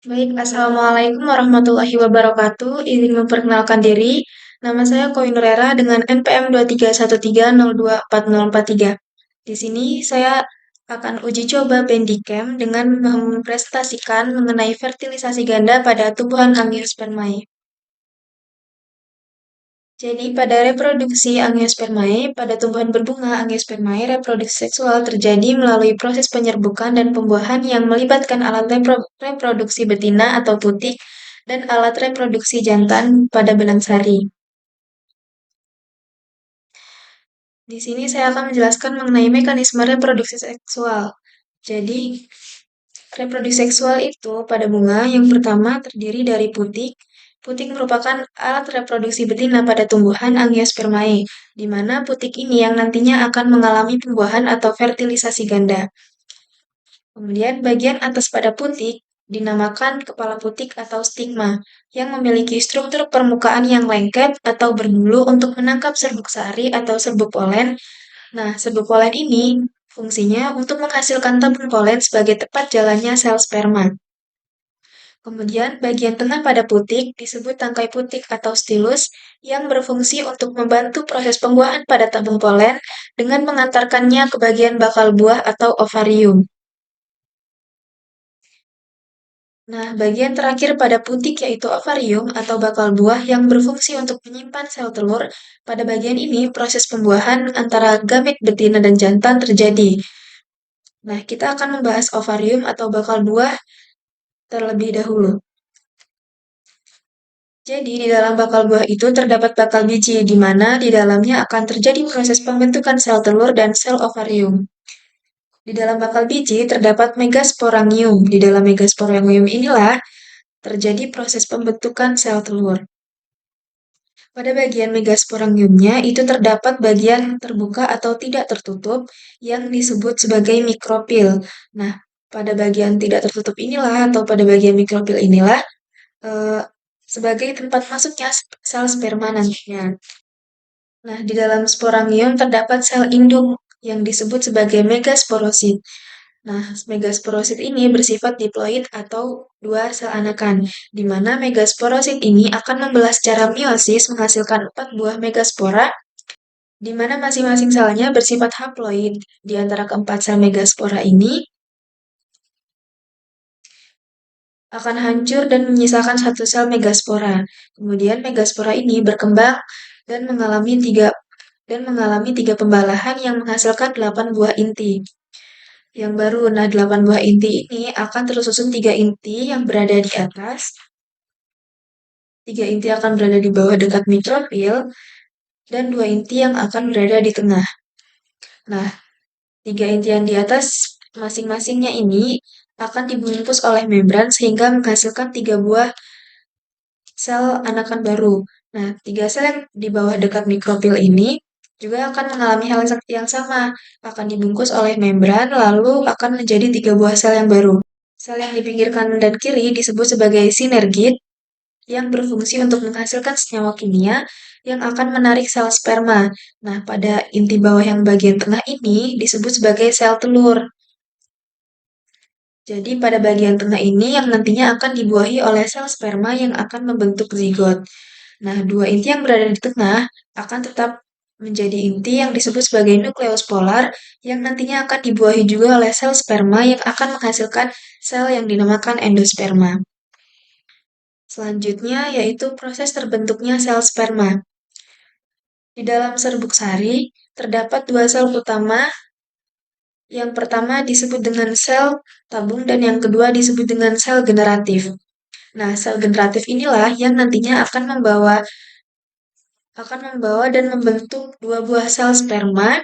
Baik, Assalamualaikum warahmatullahi wabarakatuh. Izin memperkenalkan diri. Nama saya Koinurera dengan NPM 23130240043. Di sini saya akan uji coba Bandicam dengan mempresentasikan mengenai fertilisasi ganda pada tumbuhan Angiospermae. Jadi pada reproduksi Angiospermae, pada tumbuhan berbunga Angiospermae, reproduksi seksual terjadi melalui proses penyerbukan dan pembuahan yang melibatkan alat reproduksi betina atau putik dan alat reproduksi jantan pada benang sari. Di sini saya akan menjelaskan mengenai mekanisme reproduksi seksual. Jadi, reproduksi seksual itu pada bunga yang pertama terdiri dari putik. Putik merupakan alat reproduksi betina pada tumbuhan Angiospermae, di mana putik ini yang nantinya akan mengalami pembuahan atau fertilisasi ganda. Kemudian bagian atas pada putik dinamakan kepala putik atau stigma, yang memiliki struktur permukaan yang lengket atau berbulu untuk menangkap serbuk sari atau serbuk polen. Nah, serbuk polen ini fungsinya untuk menghasilkan tabung polen sebagai tempat jalannya sel sperma. Kemudian, bagian tengah pada putik disebut tangkai putik atau stilus yang berfungsi untuk membantu proses pembuahan pada tabung polen dengan mengantarkannya ke bagian bakal buah atau ovarium. Nah, bagian terakhir pada putik yaitu ovarium atau bakal buah yang berfungsi untuk menyimpan sel telur. Pada bagian ini, proses pembuahan antara gamet betina dan jantan terjadi. Nah, kita akan membahas ovarium atau bakal buah terlebih dahulu. Jadi, di dalam bakal buah itu terdapat bakal biji, di mana di dalamnya akan terjadi proses pembentukan sel telur dan sel ovarium. Di dalam bakal biji terdapat megasporangium. Di dalam megasporangium inilah terjadi proses pembentukan sel telur. Pada bagian megasporangiumnya itu terdapat bagian terbuka atau tidak tertutup yang disebut sebagai mikropil. Nah, pada bagian tidak tertutup inilah atau pada bagian mikropil inilah eh, sebagai tempat masuknya sel sperma nantinya. Nah, di dalam sporangium terdapat sel induk yang disebut sebagai megasporosit. Nah, megasporosit ini bersifat diploid atau dua sel anakan, di mana megasporosit ini akan membelah secara meiosis menghasilkan 4 buah megaspora, di mana masing-masing selnya bersifat haploid. Di antara keempat sel megaspora ini akan hancur dan menyisakan satu sel megaspora. Kemudian megaspora ini berkembang dan mengalami tiga pembalahan yang menghasilkan 8 buah inti yang baru. Nah, 8 buah inti ini akan tersusun 3 inti yang berada di atas, 3 inti akan berada di bawah dekat mikropil, dan 2 inti yang akan berada di tengah. Nah, 3 inti yang di atas masing-masingnya ini akan dibungkus oleh membran sehingga menghasilkan 3 buah sel anakan baru. Nah, 3 sel yang di bawah dekat mikropil ini juga akan mengalami hal yang sama, akan dibungkus oleh membran lalu akan menjadi 3 buah sel yang baru. Sel yang di pinggir kanan dan kiri disebut sebagai sinergid yang berfungsi untuk menghasilkan senyawa kimia yang akan menarik sel sperma. Nah, pada inti bawah yang bagian tengah ini disebut sebagai sel telur. Jadi pada bagian tengah ini yang nantinya akan dibuahi oleh sel sperma yang akan membentuk zigot. Nah, dua inti yang berada di tengah akan tetap menjadi inti yang disebut sebagai nukleus polar yang nantinya akan dibuahi juga oleh sel sperma yang akan menghasilkan sel yang dinamakan endosperma. Selanjutnya yaitu proses terbentuknya sel sperma. Di dalam serbuk sari terdapat dua sel utama. Yang pertama disebut dengan sel tabung dan yang kedua disebut dengan sel generatif. Nah, sel generatif inilah yang nantinya akan membawa dan membentuk dua buah sel sperma.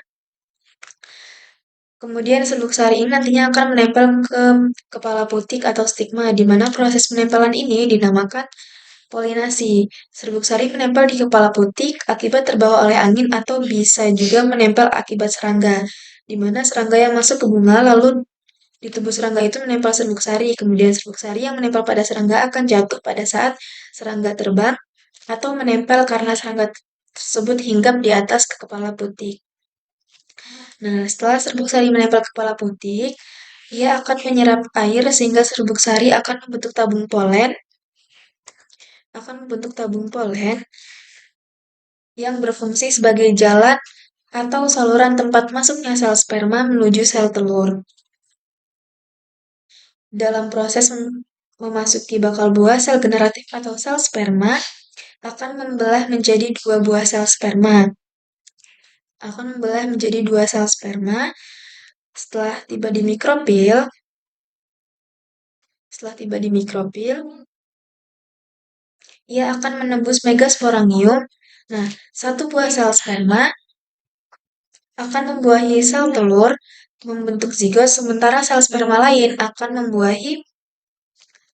Kemudian serbuk sari ini nantinya akan menempel ke kepala putik atau stigma, di mana proses penempelan ini dinamakan polinasi. Serbuk sari menempel di kepala putik akibat terbawa oleh angin atau bisa juga menempel akibat serangga, di mana serangga yang masuk ke bunga lalu di tubuh serangga itu menempel serbuk sari. Kemudian serbuk sari yang menempel pada serangga akan jatuh pada saat serangga terbang atau menempel karena serangga tersebut hinggap di atas ke kepala putik. Nah, setelah serbuk sari menempel ke kepala putik, Ia akan menyerap air sehingga serbuk sari akan membentuk tabung polen yang berfungsi sebagai jalan atau saluran tempat masuknya sel sperma menuju sel telur. Dalam proses memasuki bakal buah, sel generatif atau sel sperma akan membelah menjadi dua sel sperma. Setelah tiba di mikrofil, ia akan menembus megasporangium. Nah, satu buah sel sperma akan membuahi sel telur membentuk zigot, sementara sel sperma lain akan membuahi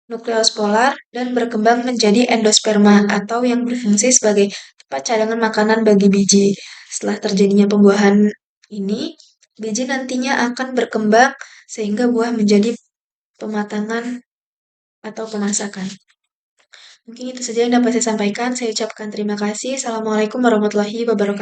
nukleus polar dan berkembang menjadi endosperma atau yang berfungsi sebagai tempat cadangan makanan bagi biji. Setelah terjadinya pembuahan ini, biji nantinya akan berkembang sehingga buah menjadi pematangan atau pemasakan. Mungkin itu saja yang dapat saya sampaikan. Saya ucapkan terima kasih. Assalamualaikum warahmatullahi wabarakatuh.